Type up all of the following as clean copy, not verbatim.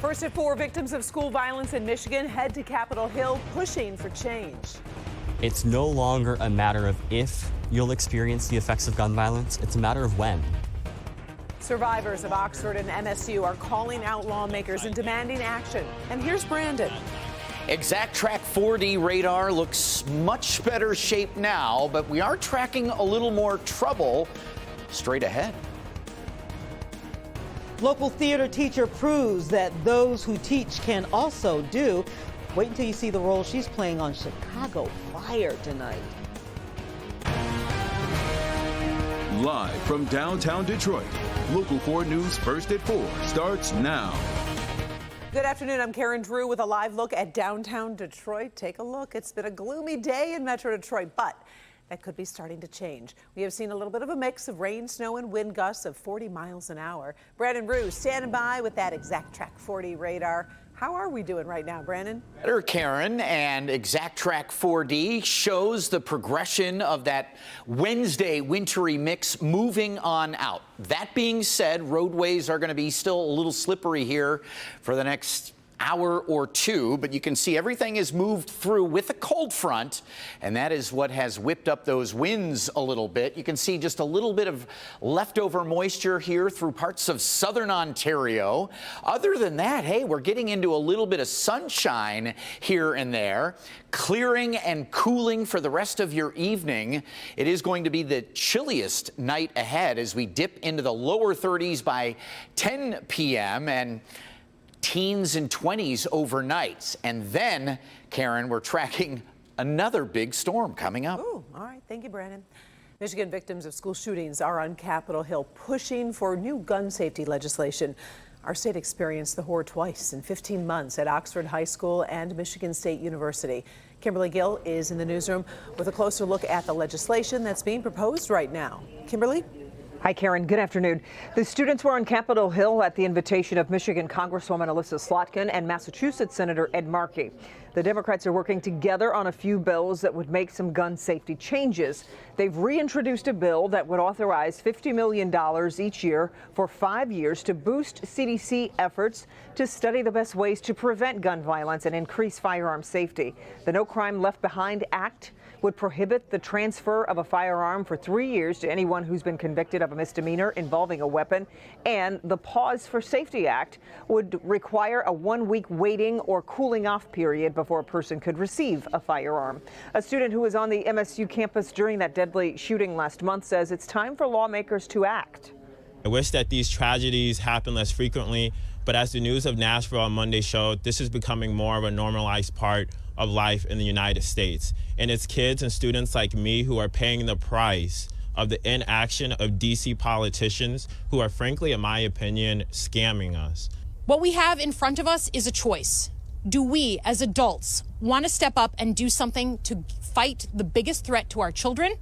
First at 4, victims of school violence in Michigan head to Capitol Hill, pushing for change. It's no longer a matter of if you'll experience the effects of gun violence, it's a matter of when. Survivors of Oxford and MSU are calling out lawmakers and demanding action. And here's Brandon. Exact Track 4D radar looks much better shape now, but we are tracking a little more trouble straight ahead. Local theater teacher proves that those who teach can also do. Wait until you see the role she's playing on Chicago Fire tonight. Live from downtown Detroit, Local 4 News First at 4 starts now. Good afternoon. I'm Karen Drew with a live look at downtown Detroit. Take a look. It's been a gloomy day in Metro Detroit, but that could be starting to change. We have seen a little bit of a mix of rain, snow, and wind gusts of 40 miles an hour. Brandon Rue standing by with that Exact Track 4D radar. How are we doing right now, Brandon? Better, Karen, and Exact Track 4D shows the progression of that Wednesday wintry mix moving on out. That being said, roadways are going to be still a little slippery here for the next hour or two, but you can see everything is moved through with a cold front, and that is what has whipped up those winds a little bit. You can see just a little bit of leftover moisture here through parts of southern Ontario. Other than that, hey, we're getting into a little bit of sunshine here and there, clearing and cooling for the rest of your evening. It is going to be the chilliest night ahead as we dip into the lower 30s by 10 p.m. and teens and 20s overnight. And then, Karen, we're tracking another big storm coming up. Ooh, all right. Thank you, Brandon. Michigan victims of school shootings are on Capitol Hill pushing for new gun safety legislation. Our state experienced the horror twice in 15 months at Oxford High School and Michigan State University. Kimberly Gill is in the newsroom with a closer look at the legislation that's being proposed right now. Kimberly? Hi, Karen. Good afternoon. The students were on Capitol Hill at the invitation of Michigan Congresswoman Alyssa Slotkin and Massachusetts Senator Ed Markey. The Democrats are working together on a few bills that would make some gun safety changes. They've reintroduced a bill that would authorize $50 million each year for 5 years to boost CDC efforts to study the best ways to prevent gun violence and increase firearm safety. The No Crime Left Behind Act would prohibit the transfer of a firearm for 3 years to anyone who's been convicted of a misdemeanor involving a weapon. And the Pause for Safety Act would require a 1-week waiting or cooling off period before a person could receive a firearm. A student who was on the MSU campus during that deadly shooting last month says it's time for lawmakers to act. I wish that these tragedies happen less frequently, but as the news of Nashville on Monday showed, this is becoming more of a normalized part of life in the United States. And it's kids and students like me who are paying the price of the inaction of DC politicians who are, frankly, in my opinion, scamming us. What we have in front of us is a choice. Do we, as adults, want to step up and do something to fight the biggest threat to our children?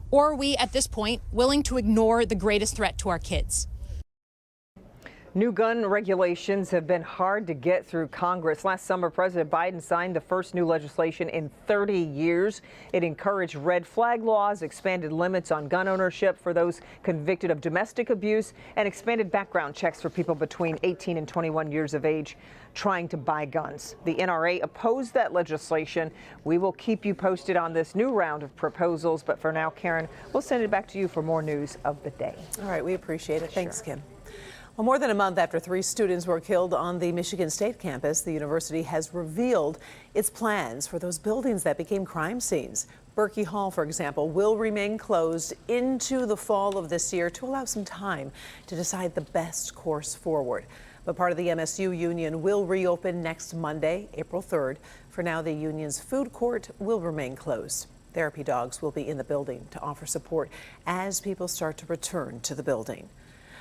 Or are we, at this point, willing to ignore the greatest threat to our kids? New gun regulations have been hard to get through Congress. Last summer, President Biden signed the first new legislation in 30 years. It encouraged red flag laws, expanded limits on gun ownership for those convicted of domestic abuse, and expanded background checks for people between 18 and 21 years of age trying to buy guns. The NRA opposed that legislation. We will keep you posted on this new round of proposals. But for now, Karen, we'll send it back to you for more news of the day. All right, we appreciate it. Thanks, Kim. Well, more than a month after 3 students were killed on the Michigan State campus, the university has revealed its plans for those buildings that became crime scenes. Berkey Hall, for example, will remain closed into the fall of this year to allow some time to decide the best course forward. But part of the MSU union will reopen next Monday, April 3rd. For now, the union's food court will remain closed. Therapy dogs will be in the building to offer support as people start to return to the building.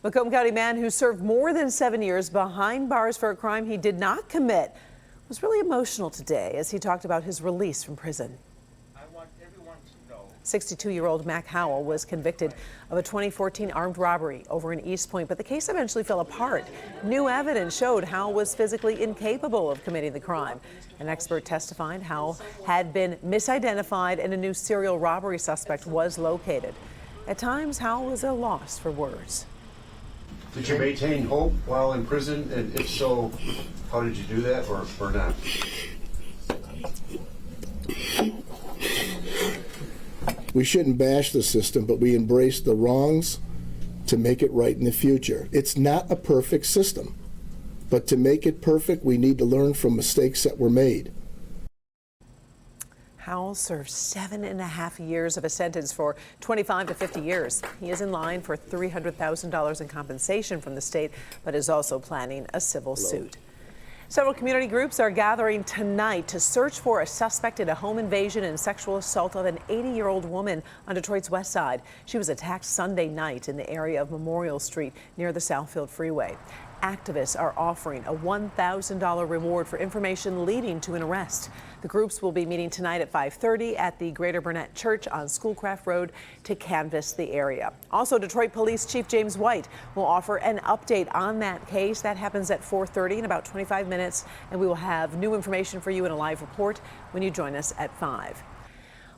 Macomb County man who served more than 7 years behind bars for a crime he did not commit was really emotional today as he talked about his release from prison. I want everyone to know. 62-year-old Mac Howell was convicted of a 2014 armed robbery over in East Point, but the case eventually fell apart. New evidence showed Howell was physically incapable of committing the crime. An expert testified Howell had been misidentified and a new serial robbery suspect was located. At times, Howell was at a loss for words. Did you maintain hope while in prison? And if so, how did you do that or not? We shouldn't bash the system, but we embrace the wrongs to make it right in the future. It's not a perfect system, but to make it perfect, we need to learn from mistakes that were made. Howell served 7.5 years of a sentence for 25 to 50 years. He is in line for $300,000 in compensation from the state, but is also planning a civil suit. Several community groups are gathering tonight to search for a suspect in a home invasion and sexual assault of an 80-year-old woman on Detroit's west side. She was attacked Sunday night in the area of Memorial Street near the Southfield Freeway. Activists are offering a $1,000 reward for information leading to an arrest. The groups will be meeting tonight at 5:30 at the Greater Burnett Church on Schoolcraft Road to canvass the area. Also, Detroit Police Chief James White will offer an update on that case. That happens at 4:30 in about 25 minutes, and we will have new information for you in a live report when you join us at 5.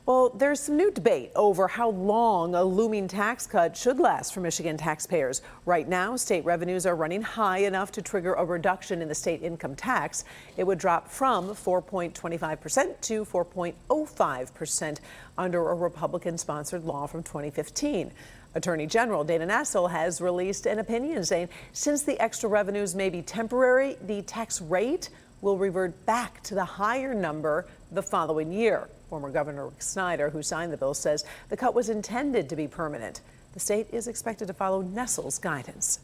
Well, there's some new debate over how long a looming tax cut should last for Michigan taxpayers. Right now, state revenues are running high enough to trigger a reduction in the state income tax. It would drop from 4.25% to 4.05% under a Republican-sponsored law from 2015. Attorney General Dana Nessel has released an opinion saying since the extra revenues may be temporary, the tax rate will revert back to the higher number the following year. Former Governor Rick Snyder, who signed the bill, says the cut was intended to be permanent. The state is expected to follow Nessel's guidance.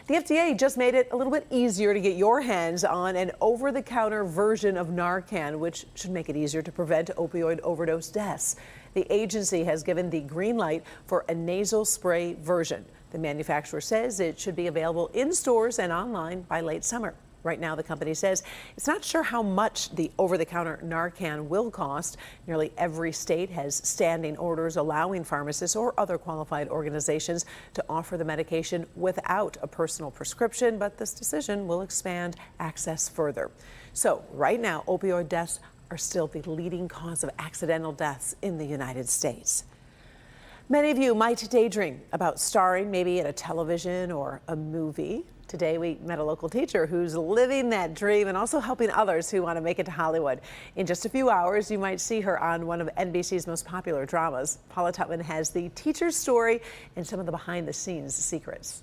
The FDA just made it a little bit easier to get your hands on an over-the-counter version of NARCAN, which should make it easier to prevent opioid overdose deaths. The agency has given the green light for a nasal spray version. The manufacturer says it should be available in stores and online by late summer. Right now, the company says it's not sure how much the over-the-counter NARCAN will cost. Nearly every state has standing orders allowing pharmacists or other qualified organizations to offer the medication without a personal prescription, but this decision will expand access further. So right now, opioid deaths are still the leading cause of accidental deaths in the United States. Many of you might daydream about starring maybe in a television or a movie. Today, we met a local teacher who's living that dream and also helping others who want to make it to Hollywood. In just a few hours, you might see her on one of NBC's most popular dramas. Paula Tutman has the teacher's story and some of the behind-the-scenes secrets.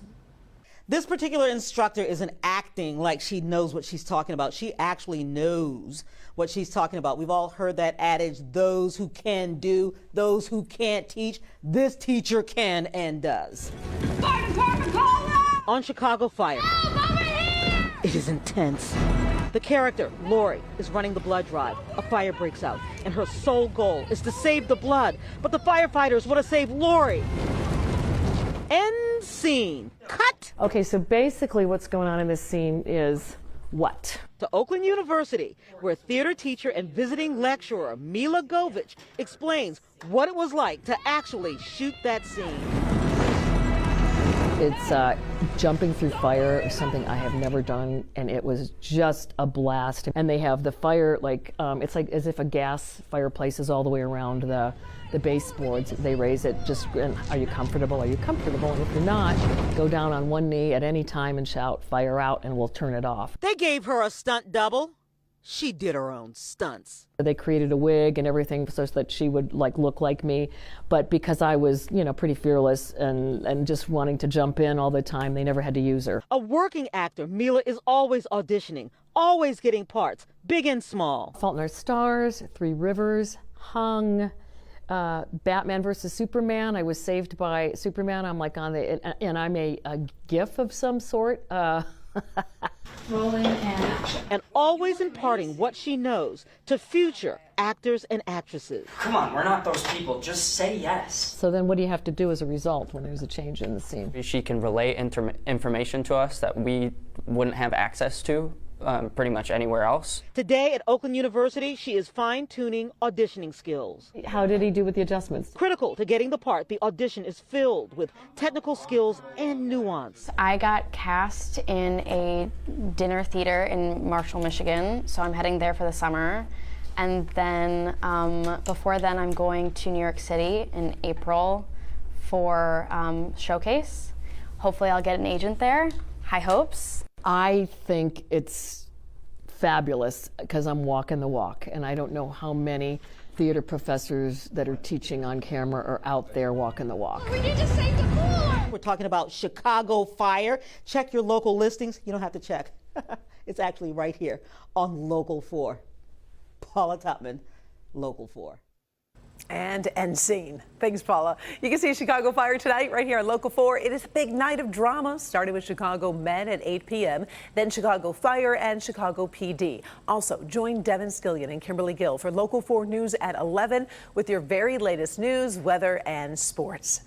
This particular instructor isn't acting like she knows what she's talking about. She actually knows what she's talking about. We've all heard that adage, those who can do, those who can't teach. This teacher can and does. Fire department, call it! On Chicago Fire. Help, over here! It is intense. The character, Lori, is running the blood drive. A fire breaks out, and her sole goal is to save the blood. But the firefighters want to save Lori. End scene. Cut. Okay, so basically what's going on in this scene is what? To Oakland University, where theater teacher and visiting lecturer Mila Govich explains what it was like to actually shoot that scene. It's jumping through fire is something I have never done, and it was just a blast. And they have the fire, like, it's like as if a gas fireplace is all the way around the baseboards. They raise it just, and are you comfortable? Are you comfortable? And if you're not, go down on one knee at any time and shout, fire out, and we'll turn it off. They gave her a stunt double. She did her own stunts. They created a wig and everything so that she would look like me, but because I was, pretty fearless and just wanting to jump in all the time, they never had to use her. A working actor, Mila is always auditioning, always getting parts, big and small. Fault in Our Stars, Three Rivers, Hung, Batman versus Superman. I was saved by Superman. I'm like on the, and I'm a gif of some sort. Rolling and action. And always imparting what she knows to future actors and actresses. Come on, we're not those people. Just say yes. So then what do you have to do as a result when there's a change in the scene? She can relay information to us that we wouldn't have access to pretty much anywhere else. Today at Oakland University, she is fine-tuning auditioning skills. How did he do with the adjustments? Critical to getting the part, the audition is filled with technical skills and nuance. I got cast in a dinner theater in Marshall, Michigan, so I'm heading there for the summer. And then before then, I'm going to New York City in April for Showcase. hopefully I'll get an agent there. High hopes. I think it's fabulous because I'm walking the walk, and I don't know how many theater professors that are teaching on camera are out there walking the walk. We need to save the pool! We're talking about Chicago fire. Check your local listings. You don't have to check. It's actually right here on Local 4. Paula Tutman, Local 4. And end scene. Thanks, Paula. You can see Chicago Fire tonight right here on Local 4. It is a big night of drama, starting with Chicago Med at 8 p.m., then Chicago Fire and Chicago PD. Also, join Devin Skillion and Kimberly Gill for Local 4 News at 11 with your very latest news, weather, and sports.